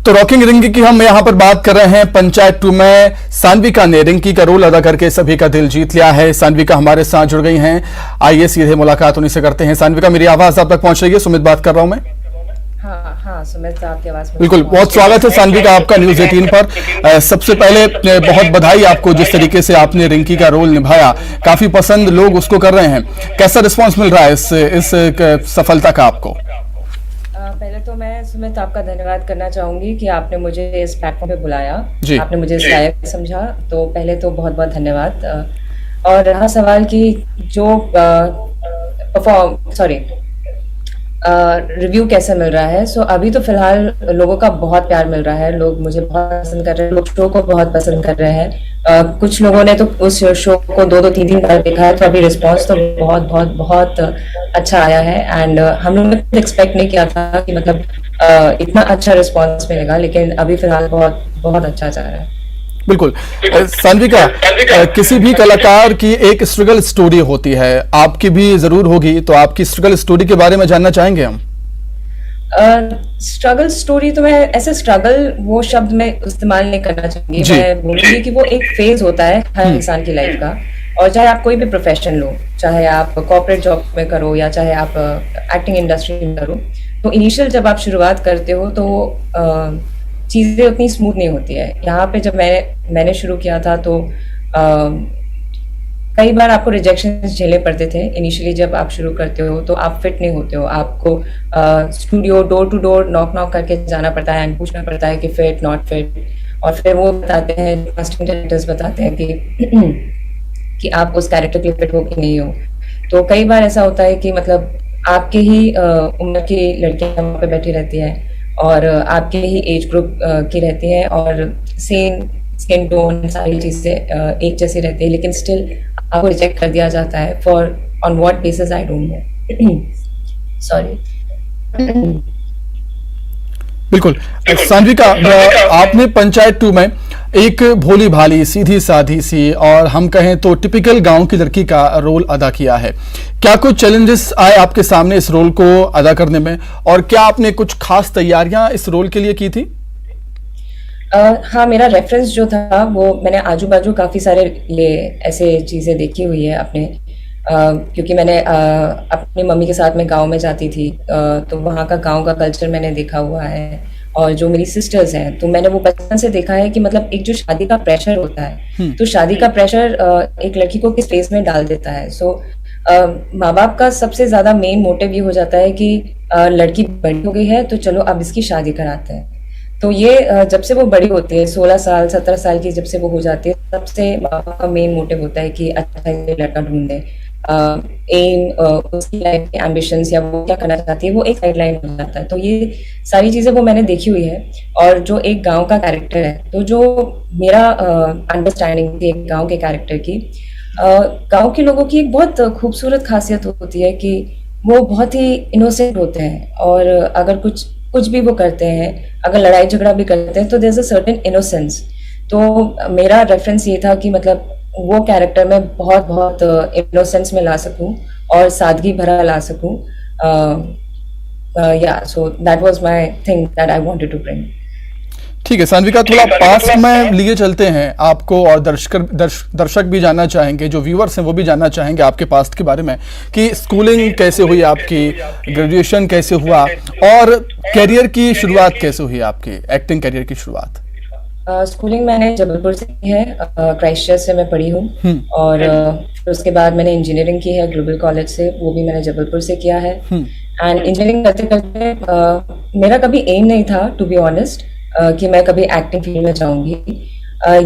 तो रॉकिंग रिंकी की हम यहाँ पर बात कर रहे हैं। पंचायत 2 में सान्विका ने रिंकी का रोल अदा करके सभी का दिल जीत लिया है। सान्विका हमारे साथ जुड़ गई हैं। आइए सीधे मुलाकात उन्हीं से करते हैं। सान्विका, मेरी आवाज आप तक पहुंच रही है? सुमित बात कर रहा हूं मैं। हाँ, सुमित, आपकी आवाज बिल्कुल, बहुत स्वागत है सान्विका आपका न्यूज 18 पर। सबसे पहले बहुत बधाई आपको, जिस तरीके से आपने रिंकी का रोल निभाया, काफी पसंद लोग उसको कर रहे हैं। कैसा रिस्पॉन्स मिल रहा है इस सफलता का आपको? पहले तो मैं सुमित आपका धन्यवाद करना चाहूंगी कि आपने मुझे इस प्लेटफॉर्म पे बुलाया, आपने मुझे इस लायक समझा, तो पहले तो बहुत बहुत धन्यवाद। और रहा सवाल कि जो रिव्यू कैसे मिल रहा है, सो अभी तो फिलहाल लोगों का बहुत प्यार मिल रहा है। लोग मुझे बहुत पसंद कर रहे हैं, लोग शो को बहुत पसंद कर रहे हैं। कुछ लोगों ने तो उस शो को 2-2, 3-3 बार देखा है, तो अभी रिस्पांस तो बहुत बहुत बहुत अच्छा आया है। एंड हम लोगों ने एक्सपेक्ट नहीं किया था कि मतलब इतना अच्छा रिस्पांस मिलेगा, लेकिन अभी फिलहाल बहुत बहुत अच्छा जा रहा है। बिल्कुल सान्विका, किसी भी कलाकार की एक स्ट्रगल स्टोरी होती है, आपकी भी जरूर होगी, तो आपकी स्ट्रगल स्टोरी के बारे में जानना चाहेंगे हम। स्ट्रगल स्टोरी तो मैं ऐसे स्ट्रगल वो शब्द में इस्तेमाल नहीं करना चाहूंगी। मैं बोलूंगी कि वो एक फेज होता है हर इंसान की लाइफ का। और चाहे आप कोई भी प्रोफेशन लो, चाहे आप कॉर्पोरेट जॉब में करो या चाहे आप एक्टिंग इंडस्ट्री में करो, तो इनिशियल जब आप शुरुआत करते हो तो चीज़ें उतनी स्मूथ नहीं होती है। यहाँ पे जब मैंने शुरू किया था तो कई बार आपको रिजेक्शंस झेलने पड़ते थे। इनिशियली जब आप शुरू करते हो तो आप फिट नहीं होते हो, आपको studio door to door knock करके जाना पड़ता है एंड पूछना पड़ता है कि फिट नॉट फिट, और फिर वो बताते हैं, कास्टिंग डायरेक्टर्स बताते हैं कि आप उस कैरेक्टर के लिए फिट हो कि नहीं हो। तो कई बार ऐसा होता है कि मतलब आपके ही उम्र की लड़कियां वहाँ पे बैठी रहती है और आपके ही एज ग्रुप की रहती हैं और सेम स्किन टोन, सारी चीज़ें एक जैसी रहती है, लेकिन स्टिल आपको रिजेक्ट कर दिया जाता है। For on what basis I don't know. Sorry. बिल्कुल सान्विका, आपने पंचायत 2 में एक भोली भाली, सीधी साधी सी और हम कहें तो टिपिकल गांव की लड़की का रोल अदा किया है। क्या कुछ चैलेंजेस आए आपके सामने इस रोल को अदा करने में, और क्या आपने कुछ खास तैयारियां इस रोल के लिए की थी? हाँ, मेरा रेफरेंस जो था वो मैंने आजू बाजू काफ़ी सारे ये ऐसे चीज़ें देखी हुई है अपने, क्योंकि मैंने अपनी मम्मी के साथ में गांव में जाती थी, तो वहाँ का गांव का कल्चर मैंने देखा हुआ है। और जो मेरी सिस्टर्स हैं, तो मैंने वो बचपन से देखा है कि मतलब एक जो शादी का प्रेशर होता है, तो शादी का प्रेशर एक लड़की को किस फेज में डाल देता है। सो माँ बाप का सबसे ज़्यादा मेन मोटिव ये हो जाता है कि लड़की बड़ी हो गई है तो चलो अब इसकी शादी कराते हैं। तो ये जब से वो बड़ी होती है, 16 साल 17 साल की जब से वो हो जाती है, तब से माँ बाप का मेन मोटिव होता है कि अच्छा ये लड़का ढूंढे। उसकी लाइफ के एम्बिशंस या वो क्या करना चाहती है वो एक साइडलाइन हो जाता है। तो ये सारी चीज़ें वो मैंने देखी हुई है। और जो एक गांव का कैरेक्टर है, तो जो मेरा अंडरस्टैंडिंग थी एक गांव के कैरेक्टर की, गांव के लोगों की एक बहुत खूबसूरत खासियत होती है कि वो बहुत ही इनोसेंट होते हैं, और अगर कुछ भी वो करते हैं, अगर लड़ाई झगड़ा भी करते हैं, तो there is a certain innocence. तो मेरा रेफरेंस ये था कि मतलब वो कैरेक्टर में बहुत बहुत इनोसेंस में ला सकूं और सादगी भरा ला सकूं। या so that was my thing that I wanted to bring. ठीक है सान्विका, थोड़ा पास में लिए चलते हैं आपको, और दर्शक भी जानना चाहेंगे, जो व्यूअर्स हैं वो भी जानना चाहेंगे आपके पास्ट के बारे में, कि स्कूलिंग कैसे हुई आपकी, ग्रेजुएशन कैसे हुआ, और करियर की शुरुआत कैसे हुई आपकी, एक्टिंग करियर की शुरुआत? स्कूलिंग मैंने जबलपुर से की है, क्राइस्टचर्च से मैं पढ़ी हूँ, और फिर उसके बाद मैंने इंजीनियरिंग की है ग्लोबल कॉलेज से, वो भी मैंने जबलपुर से किया है। एंड इंजीनियरिंग करते करते मेरा कभी एम नहीं था, टू बी ऑनेस्ट, कि मैं कभी एक्टिंग फील्ड में जाऊंगी।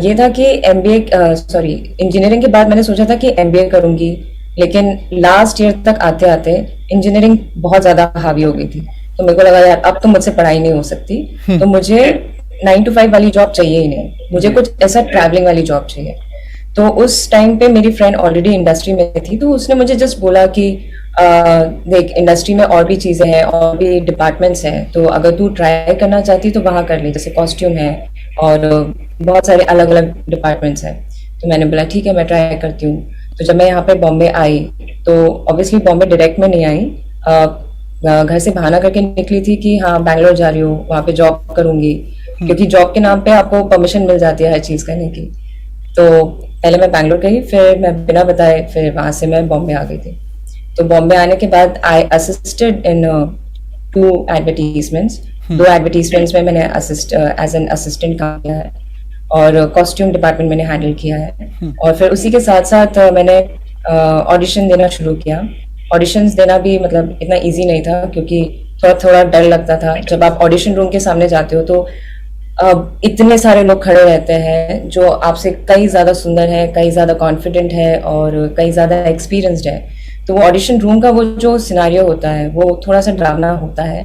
ये था कि इंजीनियरिंग के बाद मैंने सोचा था कि एमबीए करूंगी, लेकिन लास्ट ईयर तक आते आते इंजीनियरिंग बहुत ज़्यादा हावी हो गई थी। तो मेरे को लगा यार अब तो मुझसे पढ़ाई नहीं हो सकती, तो मुझे 9 to 5 वाली जॉब चाहिए ही नहीं, मुझे कुछ ऐसा ट्रैवलिंग वाली जॉब चाहिए। तो उस टाइम पे मेरी फ्रेंड ऑलरेडी इंडस्ट्री में थी, तो उसने मुझे जस्ट बोला कि देख, इंडस्ट्री में और भी चीज़ें हैं, और भी डिपार्टमेंट्स हैं, तो अगर तू ट्राई करना चाहती तो वहाँ कर ले, जैसे कॉस्ट्यूम है और बहुत सारे अलग अलग डिपार्टमेंट्स हैं। तो मैंने बोला ठीक है, मैं ट्राई करती हूँ। तो जब मैं यहाँ पे बॉम्बे आई, तो ऑब्वियसली बॉम्बे डायरेक्ट में नहीं आई, घर से बहाना करके निकली थी कि हाँ बैंगलोर जा रही हूँ, वहाँ पे जॉब करूँगी। क्योंकि जॉब के नाम पे आपको परमिशन मिल जाती है हर चीज करने की। तो पहले मैं बैंगलोर गई, फिर मैं बिना बताए फिर वहां से मैं बॉम्बे आ गई थी। तो बॉम्बे आने के बाद आई असिस्टेड इन 2 एडवर्टीजमेंट्स। 2 एडवर्टीजमेंट्स में मैंने असिस्ट एज एन असिस्टेंट काम किया है, और कॉस्ट्यूम डिपार्टमेंट मैंने हैंडल किया है। और फिर उसी के साथ साथ मैंने ऑडिशन देना शुरू किया। ऑडिशंस देना भी मतलब इतना इजी नहीं था, क्योंकि थोड़ा थोड़ा डर लगता था। जब आप ऑडिशन रूम के सामने जाते हो तो इतने सारे लोग खड़े रहते हैं जो आपसे कई ज़्यादा सुंदर है, कई ज़्यादा कॉन्फिडेंट है और कई ज़्यादा एक्सपीरियंस्ड है। तो वो ऑडिशन रूम का वो जो सिनारियो होता है वो थोड़ा सा डरावना होता है,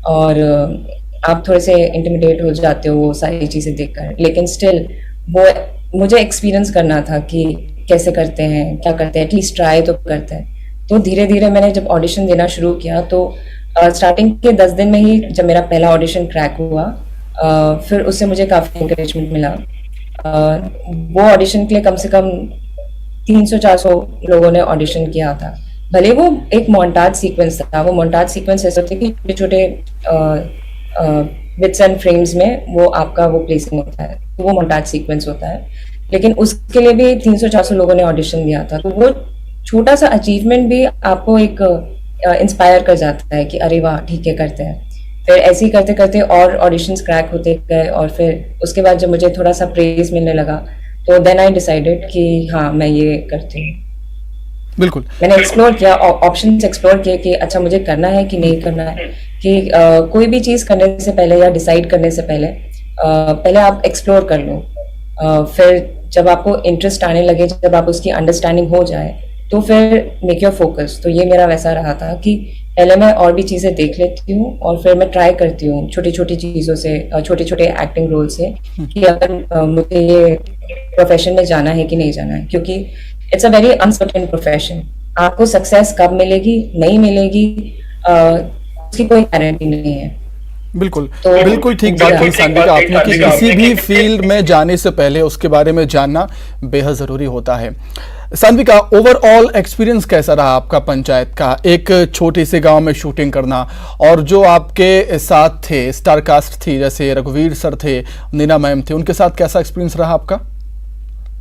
और आप थोड़े से इंटिमिडेट हो जाते हो वो सारी चीज़ें देखकर। लेकिन स्टिल वो मुझे एक्सपीरियंस करना था कि कैसे करते हैं, क्या करते हैं, एटलीस्ट ट्राई तो करते हैं। तो धीरे धीरे मैंने जब ऑडिशन देना शुरू किया तो स्टार्टिंग के 10 दिन में ही जब मेरा पहला ऑडिशन क्रैक हुआ, फिर उससे मुझे काफ़ी इंकरेजमेंट मिला। वो ऑडिशन के लिए कम से कम 300-400 लोगों ने ऑडिशन किया था। भले वो एक मोन्टाज सीक्वेंस था, वो मोन्टाज सीक्वेंस ऐसे होते कि छोटे छोटे बिट्स एंड फ्रेम्स में वो आपका वो प्लेसिंग होता है, तो वो मोन्टाज सीक्वेंस होता है। लेकिन उसके लिए भी 300-400 लोगों ने ऑडिशन दिया था। तो वो छोटा सा अचीवमेंट भी आपको एक इंस्पायर कर जाता है कि अरे वाह ठीक है, करते हैं। फिर ऐसे ही करते करते और ऑडिशंस क्रैक होते गए, और फिर उसके बाद जब मुझे थोड़ा सा प्रेज मिलने लगा तो देन आई डिसाइडेड कि हाँ मैं ये करती हूँ। बिल्कुल। मैंने एक्सप्लोर किया, ऑप्शंस एक्सप्लोर किए कि अच्छा मुझे करना है कि नहीं करना है, कि कोई भी चीज़ करने से पहले या डिसाइड करने से पहले पहले आप एक्सप्लोर कर लो। फिर जब आपको इंटरेस्ट आने लगे, जब आप उसकी अंडरस्टैंडिंग हो जाए, तो फिर मेक योर फोकस। तो ये मेरा वैसा रहा था कि पहले मैं और भी चीज़ें देख लेती हूँ और फिर मैं ट्राई करती हूँ छोटी छोटी चीज़ों से, छोटे छोटे एक्टिंग रोल से, कि अगर मुझे ये प्रोफेशन में जाना है कि नहीं जाना है। क्योंकि it's a very uncertain profession. आपको सक्सेस कब मिलेगी नहीं मिलेगी उसकी कोई गारंटी नहीं है। बिल्कुल तो बिल्कुल ठीक बात कही सान्विका आपने कि किसी भी फील्ड में जाने से पहले उसके बारे में जानना बेहद ज़रूरी होता है। सान्विका, ओवरऑल एक्सपीरियंस कैसा रहा आपका पंचायत का, एक छोटे से गांव में शूटिंग करना, और जो आपके साथ थे स्टार कास्ट थी, जैसे रघुवीर सर थे, नीना मैम थे, उनके साथ कैसा एक्सपीरियंस रहा आपका?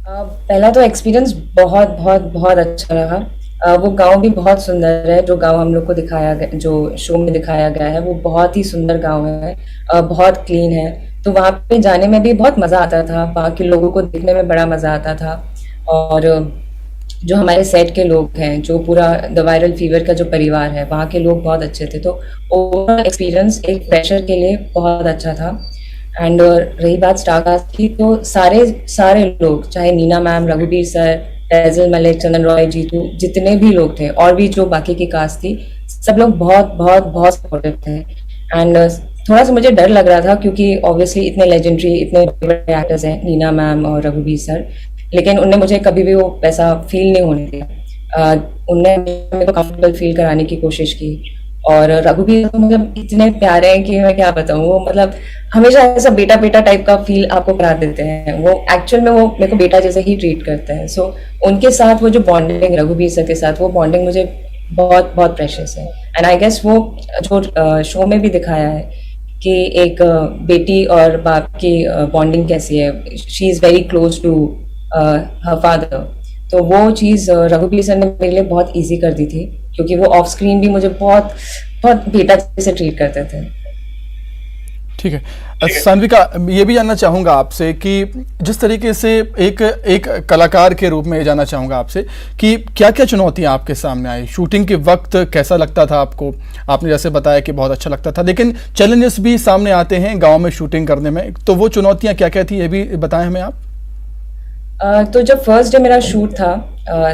पहला तो एक्सपीरियंस बहुत बहुत बहुत अच्छा रहा। वो गांव भी बहुत सुंदर है। जो गांव हम लोग को दिखाया गया, जो शो में दिखाया गया है, वो बहुत ही सुंदर गांव है, बहुत क्लीन है। तो वहाँ पे जाने में भी बहुत मज़ा आता था, वहाँ के लोगों को देखने में बड़ा मज़ा आता था। और जो हमारे सेट के लोग हैं, जो पूरा द वायरल फीवर का जो परिवार है, वहाँ के लोग बहुत अच्छे थे। तो ओवरऑल एक्सपीरियंस एक फ्रेशर के लिए बहुत अच्छा था। एंड रही बात स्टार कास्ट की, तो सारे सारे लोग, चाहे नीना मैम, रघुवीर सर, फैजल मलिक, चंदन रॉय, जीतू, जितने भी लोग थे, और भी जो बाकी की कास्ट थी, सब लोग बहुत बहुत बहुत सपोर्टिव थे। एंड थोड़ा सा मुझे डर लग रहा था, क्योंकि ऑब्वियसली इतने लेजेंडरी, इतने बड़े एक्टर्स हैं नीना मैम और रघुवीर सर, लेकिन उनने मुझे कभी भी वो वैसा फील नहीं होने दिया। उनने मेरे को कंफर्टेबल फील कराने की कोशिश की। और रघुवीर तो मतलब इतने प्यारे हैं कि मैं क्या बताऊँ। वो मतलब हमेशा ऐसा बेटा बेटा टाइप का फील आपको करा देते हैं। वो एक्चुअल में वो मेरे को बेटा जैसे ही ट्रीट करते हैं। सो उनके साथ वो जो बॉन्डिंग, रघुवीर सर के साथ वो बॉन्डिंग मुझे बहुत बहुत प्रेशियस है। एंड आई गेस वो जो शो में भी दिखाया है कि एक बेटी और बाप की बॉन्डिंग कैसी है, she is very close to her father. तो वो चीज़ रघुवीर सर ने मेरे लिए बहुत इजी कर दी थी, क्योंकि वो ऑफ स्क्रीन भी मुझे बहुत बहुत बेटा जैसे ट्रीट करते थे। ठीक है सान्विका, ये भी जानना चाहूँगा आपसे कि जिस तरीके से एक कलाकार के रूप में ये जानना चाहूँगा आपसे कि क्या क्या चुनौतियाँ आपके सामने आई शूटिंग के वक्त, कैसा लगता था आपको? आपने जैसे बताया कि बहुत अच्छा लगता था, लेकिन चैलेंजेस भी सामने आते हैं गांव में शूटिंग करने में, तो वो चुनौतियाँ क्या क्या थी ये भी बताएं हमें आप। तो जब फर्स्ट डे मेरा शूट था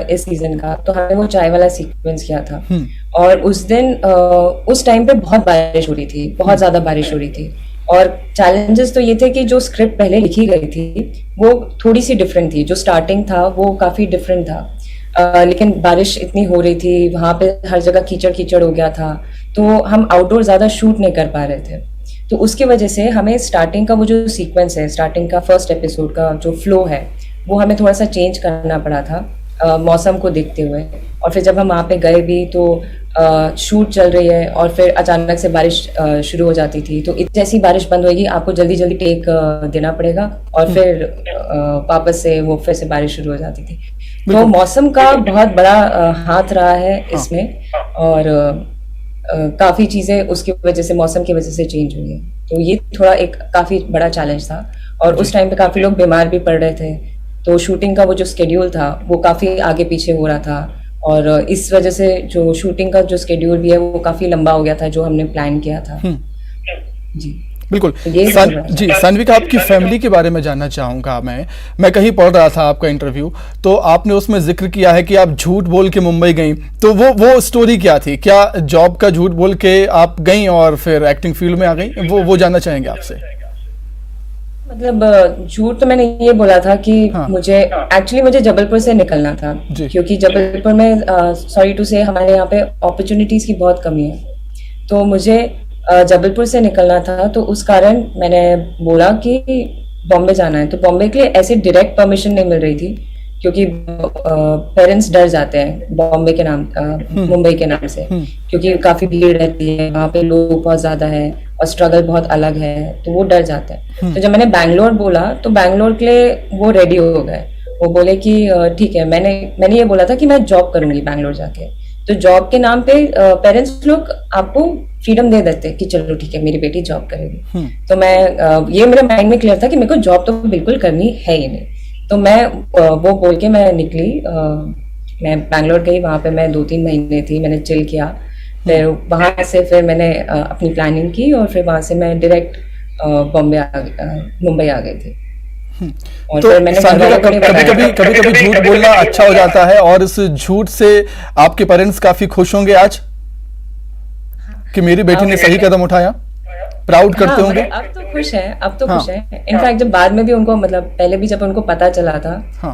इस सीजन का, तो हमने वो चाय वाला सीक्वेंस किया था। और उस दिन उस टाइम पे बहुत बारिश हो रही थी, बहुत ज़्यादा बारिश हो रही थी। और चैलेंजेस तो ये थे कि जो स्क्रिप्ट पहले लिखी गई थी वो थोड़ी सी डिफरेंट थी, जो स्टार्टिंग था वो काफ़ी डिफरेंट था। लेकिन बारिश इतनी हो रही थी, वहाँ पे हर जगह कीचड़ कीचड़ हो गया था, तो हम आउटडोर ज़्यादा शूट नहीं कर पा रहे थे। तो उसकी वजह से हमें स्टार्टिंग का वो जो सीक्वेंस है, स्टार्टिंग का फर्स्ट एपिसोड का जो फ्लो है, वो हमें थोड़ा सा चेंज करना पड़ा था मौसम को देखते हुए। और फिर जब हम वहाँ पे गए भी तो शूट चल रही है और फिर अचानक से बारिश शुरू हो जाती थी, तो जैसी बारिश बंद होगी आपको जल्दी जल्दी टेक देना पड़ेगा और फिर वापस से वो फिर से बारिश शुरू हो जाती थी। तो मौसम का बहुत बड़ा हाथ रहा है इसमें, और काफ़ी चीज़ें उसकी वजह से, मौसम की वजह से चेंज हुई है। तो ये थोड़ा एक काफ़ी बड़ा चैलेंज था, और उस टाइम पे काफ़ी लोग बीमार भी पड़ रहे थे, तो शूटिंग का वो जो स्केड्यूल था वो काफ़ी आगे पीछे हो रहा था, और इस वजह से जो शूटिंग का जो स्केड्यूल भी है वो काफ़ी लंबा हो गया था जो हमने प्लान किया था। जी बिल्कुल। तो जी सान्विका, आपकी फैमिली के बारे में जानना चाहूँगा मैं कहीं पढ़ रहा था आपका इंटरव्यू, तो आपने उसमें जिक्र किया है कि आप झूठ बोल के मुंबई गई, तो वो स्टोरी क्या थी? क्या जॉब का झूठ बोल के आप गई और फिर एक्टिंग फील्ड में आ गई? वो जानना चाहेंगे आपसे। मतलब झूठ तो मैंने ये बोला था कि मुझे जबलपुर से निकलना था, क्योंकि जबलपुर में सॉरी टू से हमारे यहाँ पे अपॉर्चुनिटीज की बहुत कमी है, तो मुझे जबलपुर से निकलना था। तो उस कारण मैंने बोला कि बॉम्बे जाना है। तो बॉम्बे के लिए ऐसे डायरेक्ट परमिशन नहीं मिल रही थी, क्योंकि पेरेंट्स डर जाते हैं बॉम्बे के नाम मुंबई के नाम से, क्योंकि काफ़ी भीड़ रहती है वहाँ पे, लोग बहुत ज़्यादा है और स्ट्रगल बहुत अलग है, तो वो डर जाते हैं। तो जब मैंने बैंगलोर बोला तो बैंगलोर के लिए वो रेडी हो गए, वो बोले कि ठीक है। मैंने ये बोला था कि मैं जॉब करूँगी बैंगलोर जाके, तो जॉब के नाम पे पेरेंट्स लोग आपको फ्रीडम दे देते कि चलो ठीक है मेरी बेटी जॉब करेगी। तो मैं ये मेरे माइंड में क्लियर था कि मेरे को जॉब तो बिल्कुल करनी है ही नहीं। तो मैं वो बोल के मैं निकली, मैं बैंगलोर गई, वहाँ पे मैं 2-3 महीने थी, मैंने चिल किया। फिर वहाँ से फिर मैंने अपनी प्लानिंग की, और फिर वहाँ से मैं डायरेक्ट मुंबई आ गई थी। और तो कभी झूठ बोलना अच्छा हो जाता है, और इस झूठ से आपके पेरेंट्स काफी खुश होंगे आज कि मेरी बेटी ने सही कदम उठाया, प्राउड करते होंगे। अब तो खुश है, इनफैक्ट जब बाद में भी उनको, मतलब पहले भी जब उनको पता चला था,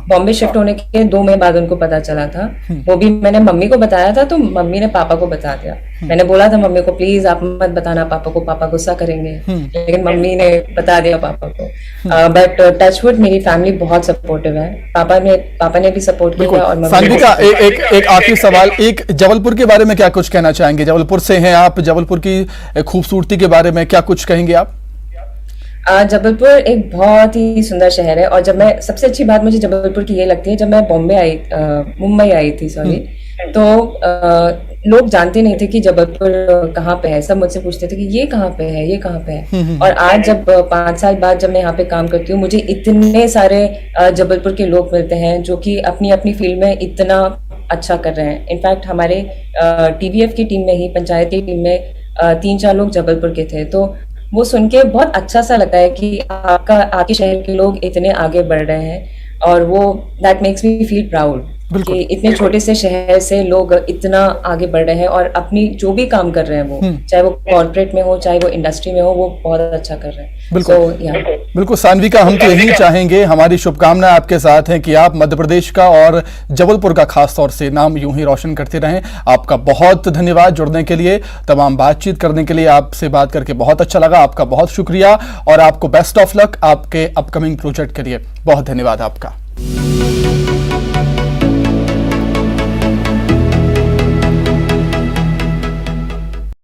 बॉम्बे शिफ्ट होने के 2 महीने बाद उनको पता चला था, वो भी मैंने मम्मी को बताया था, तो मम्मी ने पापा को बता दिया। मैंने बोला था मम्मी को प्लीज आप मत बताना पापा को, पापा गुस्सा करेंगे, लेकिन मम्मी ने बता दिया पापा को। बट टचवुड मेरी फैमिली बहुत सपोर्टिव है, पापा ने भी सपोर्ट किया। और सान्विका, एक आखिरी सवाल, एक जबलपुर के बारे में क्या कुछ कहना चाहेंगे? जबलपुर से हैं आप, जबलपुर की खूबसूरती के बारे में क्या कुछ कहेंगे आप? जबलपुर एक बहुत ही सुंदर शहर है, और सबसे अच्छी बात मुझे जबलपुर की ये लगती है, जब मैं मुंबई आई थी सॉरी, तो लोग जानते नहीं थे कि जबलपुर कहाँ पे है। सब मुझसे पूछते थे कि ये कहाँ पे है, ये कहाँ पे है। और आज जब 5 साल बाद जब मैं यहाँ पे काम करती हूँ, मुझे इतने सारे जबलपुर के लोग मिलते हैं जो कि अपनी अपनी फील्ड में इतना अच्छा कर रहे हैं। इनफैक्ट हमारे TVF की टीम में ही, पंचायत की टीम में 3-4 लोग जबलपुर के थे, तो वो सुन के बहुत अच्छा सा लगता है कि आपके शहर के लोग इतने आगे बढ़ रहे हैं, और वो that makes me feel proud कि इतने छोटे से शहर से लोग इतना आगे बढ़ रहे हैं, और अपनी जो भी काम कर रहे हैं वो, चाहे वो कॉर्पोरेट में हो, चाहे वो इंडस्ट्री में हो, वो बहुत अच्छा कर रहे हैं। बिल्कुल सान्विका, हम तो यही चाहेंगे, हमारी शुभकामनाएं आपके साथ हैं कि आप मध्य प्रदेश का और जबलपुर का खास तौर से नाम यूं ही रोशन करते रहें। आपका बहुत धन्यवाद जुड़ने के लिए, तमाम बातचीत करने के लिए। आपसे बात करके बहुत अच्छा लगा, आपका बहुत शुक्रिया, और आपको बेस्ट ऑफ लक आपके अपकमिंग प्रोजेक्ट के लिए। बहुत धन्यवाद आपका।